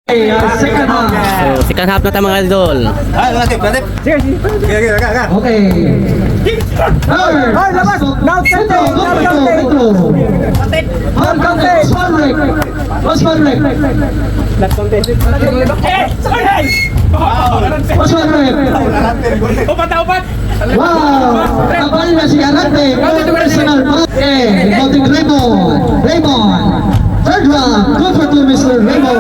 Second half. So, second half na tayo mga idol. Okay. Third. labas. Now, Pedro. One counted. One break. What's one break? What's one break? Wow. Kapal na si Arante. Personal. Okay. Voting Raymond. Third round. Good for two, Mr. Raymond.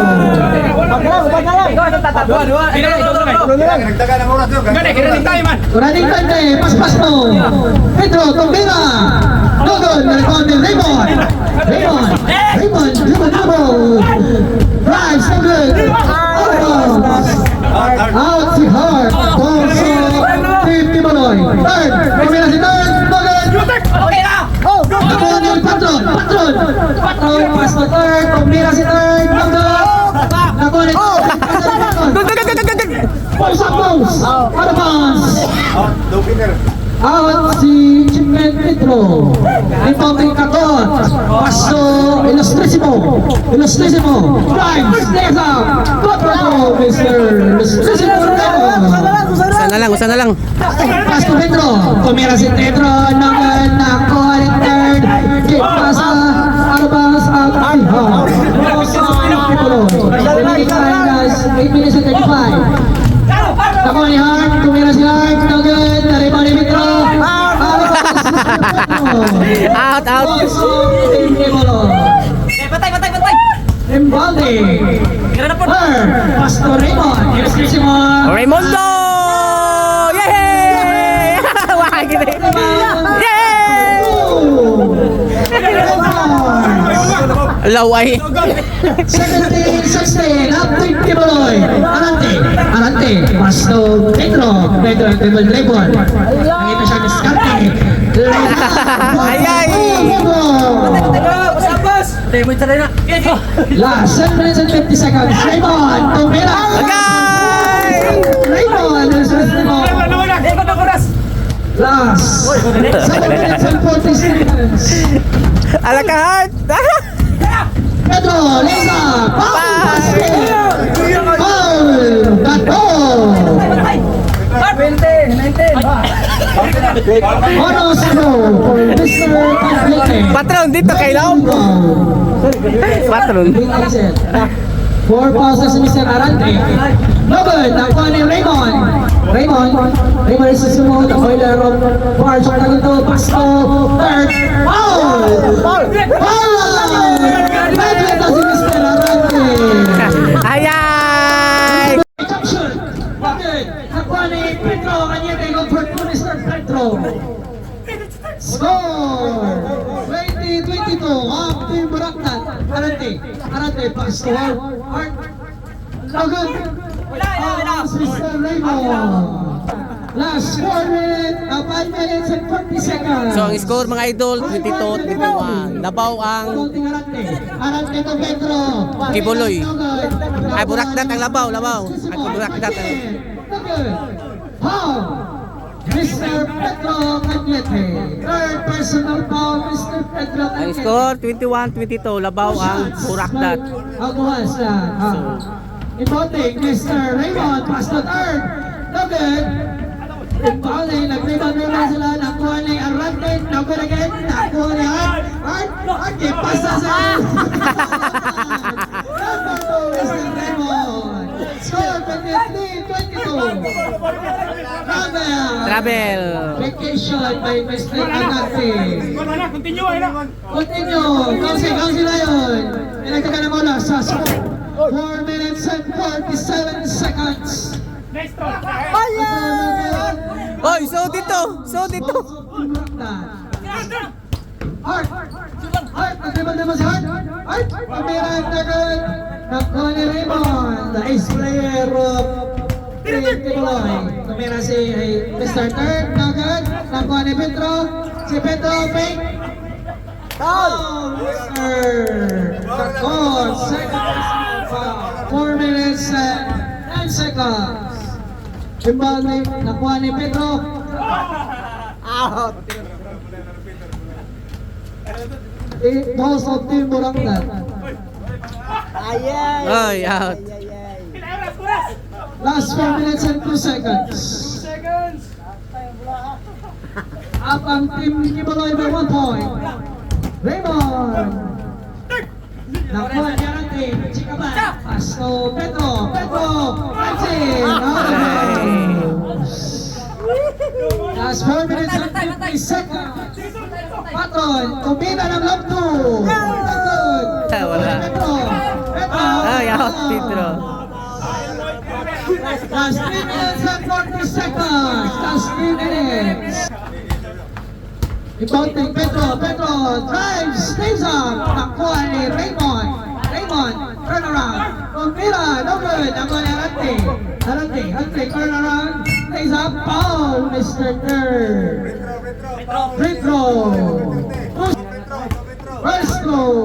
Running time na eh, pas-pas mo. Pedro, Tombera. Dogon, nalikuan din Raymond. Raymond. Drive, so good. Out si Hart. Also, Team Tiboloy. Third, Tombera si third. Dogon. Dogon yung patron. Pas na third, Tombera si third. Dogon. Pulse up, pulse. Out of bounds. Out si Chimel Pedro. Rebounding Katon. Paso Ilustrísimo. Drive, stays up. Good for goal, Mr. Ilustrísimo. Usan na lang. Pass to Pedro. Tumira si Pedro. Naman na call third. Kick pass out of bounds. Out of bounds. Remaining time guys. 8 minutes and 35. Ako ni Hart, tumira si Hart, no good, nariba ni Mitro. Out. Patay. Embalde. Pastor Raymond, Ilustrísimo. Raymondo! Yay! Wah, gitu. Yay! Laway. 17-16, up to Tiboloy. Arante, Pastor Pedro Raymond. Nakita siya ni Scotty. Ay. Last 7 minutes and 50 seconds. Raymond, Tumira. Raymond, last 7 minutes and 40 seconds. Ala ka, Hart. Pedro, Lisa, pass. Bonus throw for Mr. Conflicting. Patron, dito kay Lam. Patron. 4 passes si Mr. Arante. No good. Nakuha ni Raymond is susunod. The boiler of Barge. Ito, Pasto. Third. Foul! Ito si Mr. Arante. Ayay! Junction. Good. Nakuha ni Pedro. Kanya tayo for Mr. Pedro. Score! 20-22. Up Team Buraktan. Arante. Pasto. Hart. No good. Mr. Raymond. Last 4 minutes, 5 minutes and 40 seconds. So ang score mga idol, 22-21. Labaw ang Arante to Pedro. Kibuloy. Ay, Burakdat ang labaw. Ay, Burakdat. Foul. Mr. Pedro Cañete. Third personal foul, Mr. Pedro Cañete. Ang score, 21-22. Labaw ang Burakdat. Aguas na. Ipoting, Mr. Raymond, pass to third. No good. Ipoting, nag-rebound sila. Nakuha ni Arante. No good again. Nakuha ni Hart. Ipasa sa number 2, Mr. Raymond. Score 23-22. Travel. Vacation by Mr. Agate. Continue. Kung sila yun. Pinagkakan na muna sa 4 minutes and 47 seconds. Hoy, so dito. Hart. Nagriban naman si Hart. Pamira ang tagad. Nakuha ni Raymond. The ace player of Tiboloy. Pamira si Mr. Third. Nakuha ni Pedro. Si Pedro fake. Mr. Takon. Second. 4 minutes and 10 seconds. Imbalde, nakuha ni Pedro. Out. Balls of Team Buraktan. Ayan. Ay, out. Ayan. Last 4 minutes and 2 seconds. Up ang team Kibuloy by 1 point. Raymond. Nakuha niya ang team. Chikaban. Pass to Pedro. Pedro. Pansin. Last 4 minutes and 50 seconds. Patron. Kumina ng love 2. Wala. Pedro. Pedro. Ay, out, Pedro. Last 3 minutes and 40 seconds. Last 3 minutes. Ibounding Pedro. Pedro drives. Stays up. Nakuha ni Raymond. Raymond. Turn around. Kumira. No good. Nakuha ni Arante. Arante. Turn around. Stays up. Foul. Mr. Nerd. Free throw. First throw.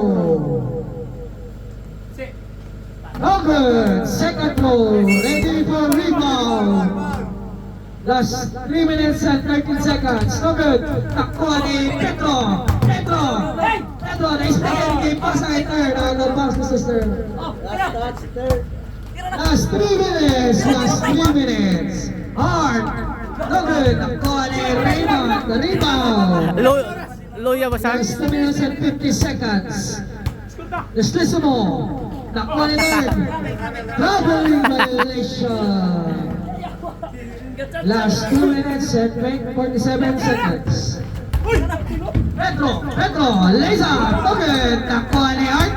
No good. Second throw. Ready for rebound. Last 3 minutes and 13 seconds. No good. Nakuha ni Pedro. Pedro. Na-explain game. Pass kay third. No pass to sister. Last 3 minutes. Hard. No good. Nakuha ni Raymond. The rebound. Loya ba sa? Last 2 minutes and 50 seconds. Deslizamo. Nakuha ni Nerd. Traveling violation. Last 2 minutes and 47 seconds. Pedro. Lays up. Okay. Nakuha ni Art.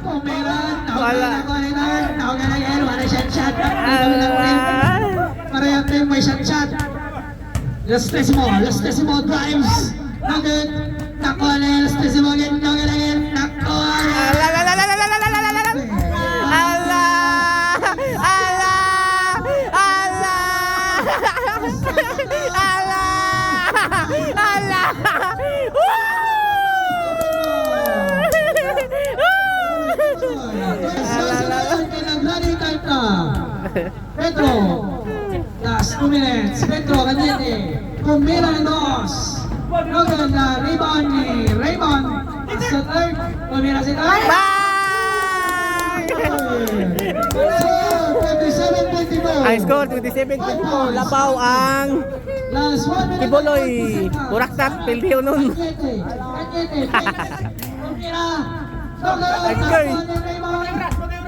Pumiran. Nakuha ni Nerd. Nakuha ni Nerd. Wala siyang shot. Parehang team may shot. Lastesimo drives. No good. Nakuha ni Lastesimo again. No good again. Nakuha ni Pedro. Last 2 minutes. Pedro, ganyan eh. Kumira ni Dos. No good na rebound ni Raymond. Sa third. Kumira si third. High score 27-24. Labaw ang Last 1 minute. Kibuloy. Buraktat, Pildio nun. Kumira. No good. Okay. Nakuha ni Raymond.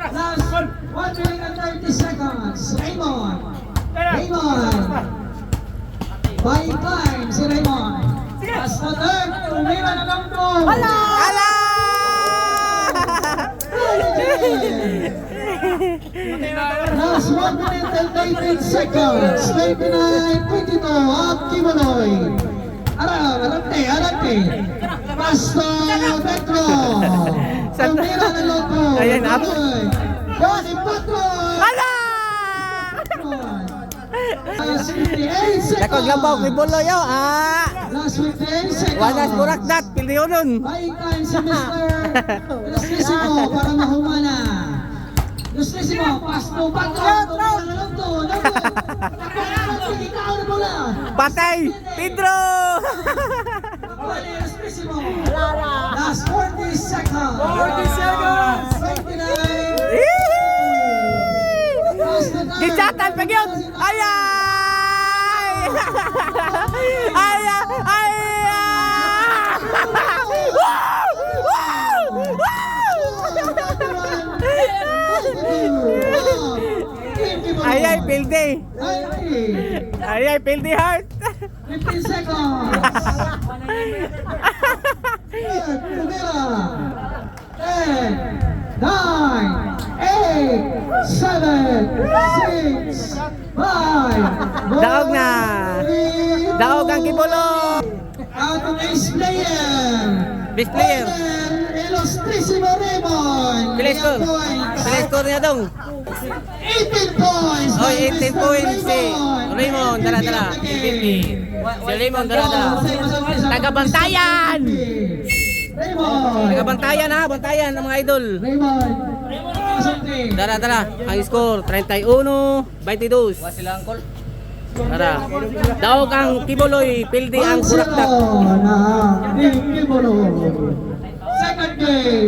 Last 1 minute and 30 seconds. Raymond. Buying time si Raymond. Last na third. Kumira na lang to. Ala! Last 1 minute and 19 seconds. 29-22 up Kibuloy. Arante. Pasto Petro. Kumira na lang to. Ayan, up. Johnny Petro. Ala! Last 58 seconds. Dakog labaw Kibuloy yo. Last 58 seconds. Wanas Buraktat, Pildio nun. Buying time si Mr. Lustesimo para mahumana. Lustesimo, pass to Patron. Kumira na lang to. Ikaw na bola. Patay, Pedro! Nakuha ni Lustesimo. Last 40 seconds. 29. Last na time. Gichatan pag yun! Ayay! Ayay! Ayay, Pildi! Ayay, Pildi Heart! 15 seconds. Kumira. 10, 9, 8, 7, 6, 5. Daog na. Daog ang Kibuloy. Out of ace player. Best player. Ilustrisimo Raymond. Pilay score. Pilay score niya dong. 18 points. Oy, 18 points si Raymond. Dala. Si Raymond, dala. Tagabantayan! Raymond. Tagabantayan ha, bantayan ng mga idol. Raymond. Dala. Ang score, 31-22. Tara. Daog ang Kibuloy, Pildi ang Buraktat. Second game.